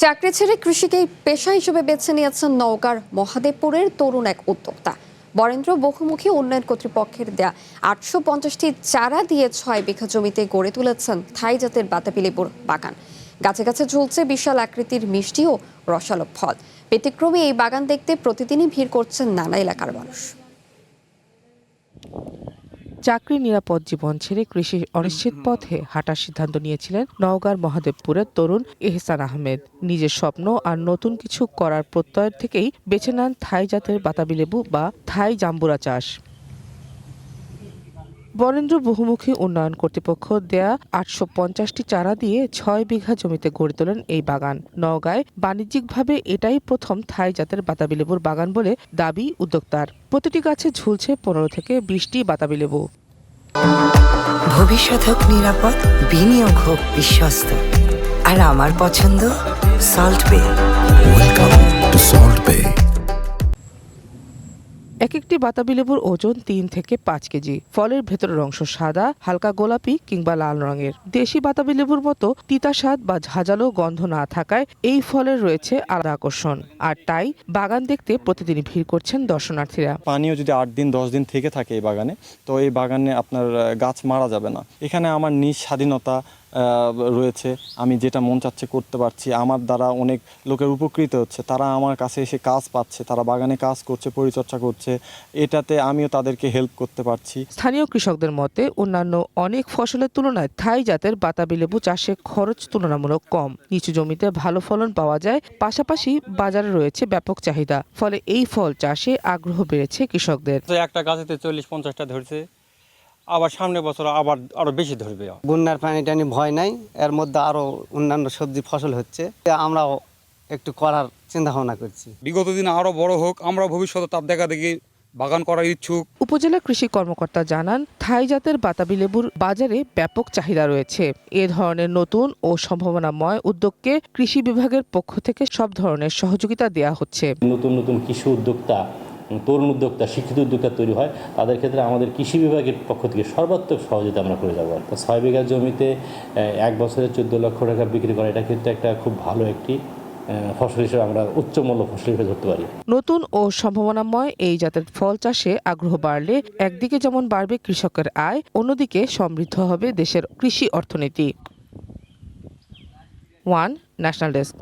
চাকরি ছেড়ে কৃষিকেই পেশা হিসেবে বেছে নিয়েছেন নওগাঁর মহাদেবপুরের তরুণ এক উদ্যোক্তা। বরেন্দ্র বহুমুখী উন্নয়ন কর্তৃপক্ষের দেয়া 850টি চারা দিয়ে 6 বিঘা জমিতে গড়ে তুলেছেন থাই জাতের বাতাবি লেবুর বাগান। গাছে গাছে ঝুলছে বিশাল আকৃতির মিষ্টি ও রসালো ফল। ব্যতিক্রমী এই বাগান দেখতে প্রতিদিনই ভিড় করছেন নানা এলাকার মানুষ। চাকরি নিরাপদ জীবন ছেড়ে কৃষির অনিশ্চিত পথে হাঁটার সিদ্ধান্ত নিয়েছিলেন নওগাঁর মহাদেবপুরের তরুণ এহসান আহমেদ। নিজের স্বপ্ন আর নতুন কিছু করার প্রত্যয় থেকেই বেছে নেন থাই জাতের বাতাবি লেবু বা থাই জাম্বুরা চাষ। বরেন্দ্র বহুমুখী উন্নয়ন কর্তৃপক্ষ দেয়া 850টি চারা দিয়ে 6 বিঘা জমিতে গড়ে তোলেন এই বাগান। নওগাঁয় বাণিজ্যিকভাবে এটাই প্রথম থাই জাতের বাতাবি লেবুর বাগান বলে দাবি উদ্যোক্তার। প্রতিটি গাছে ঝুলছে 15 থেকে 20টি বাতাবি লেবু। ভবিষ্যৎ হোক নিরাপদ, বিনিয়োগ হোক বিশ্বস্ত, আর আমার পছন্দ সল্ট বে। ওয়েলকাম টু সল্ট বে। এক একটি বাতাবি লেবুর ওজন 3 থেকে 5 কেজি। ফলের ভেতরের অংশ সাদা, হালকা গোলাপি কিংবা লাল রঙের। দেশি বাতাবি লেবুর মতো তিতা স্বাদ বা ঝাঁঝালো গন্ধ না থাকায় এই ফলের রয়েছে আলাদা আকর্ষণ। আর তাই বাগান দেখতে প্রতিদিন ভিড় করছেন দর্শনার্থীরা। পানিও যদি 8 দিন 10 দিন থেকে থাকে এই বাগানে, তো এই বাগানে আপনার গাছ মারা যাবে না। এখানে আমার নিজ স্বাধীনতা রয়েছে, আমি যেটা মন চাচ্ছে করতে পারছি। আমার দ্বারা অনেক লোকের উপকৃত হচ্ছে, তারা আমার কাছে এসে কাজ পাচ্ছে, তারা বাগানে কাজ করছে, পরিচর্যা করছে, এটাতে আমিও তাদেরকে হেল্প করতে পারছি। স্থানীয় কৃষকদের মতে অন্যান্য অনেক ফসলের তুলনায় থাই জাতের বাতাবি লেবু চাষে খরচ তুলনামূলক কম। নিচু জমিতে ভালো ফলন পাওয়া যায়, পাশাপাশি বাজারে রয়েছে ব্যাপক চাহিদা। ফলে এই ফল চাষে আগ্রহ বেড়েছে কৃষকদের। একটা গাছেতে 40-50টা ধরছে, আবার সামনের বছর আরো বেশি ধরবে। বন্যার পানি টানি ভয় নাই, এর মধ্যে আরো অন্যান্য সবজি ফসল হচ্ছে, আমরাও একটু করার চিন্তা ভাবনা করছি। বিগত দিনে আরো বড় হোক, আমরা ভবিষ্যতে তার দেখা দেখি বাগান করার ইচ্ছুক। উপজেলা কৃষি কর্মকর্তা জানান, থাই জাতের বাতাবি লেবুর বাজারে ব্যাপক চাহিদা রয়েছে। এ ধরনের নতুন ও সম্ভাবনাময় উদ্যোগকে কৃষি বিভাগের পক্ষ থেকে সব ধরনের সহযোগিতা দেওয়া হচ্ছে। নতুন নতুন কৃষি উদ্যোক্তা, তরুণ উদ্যোক্তা, শিক্ষিত উদ্যোক্তা তৈরি হয়, তাদের ক্ষেত্রে আমাদের কৃষি বিভাগের পক্ষ থেকে সর্বাত্মক সহযোগিতা আমরা করে যাবো। 6 বিঘা জমিতে 1 বছরে 14 লক্ষ টাকা বিক্রি করা, এটা কিন্তু একটা খুব ভালো একটি ফসল হিসেবে আমরা উচ্চ মূল্য ফসল হিসেবে ধরতে পারি। নতুন ও সম্ভাবনাময় এই জাতের ফল চাষে আগ্রহ বাড়লে একদিকে যেমন বাড়বে কৃষকের আয়, অন্যদিকে সমৃদ্ধ হবে দেশের কৃষি অর্থনীতি। One national desk.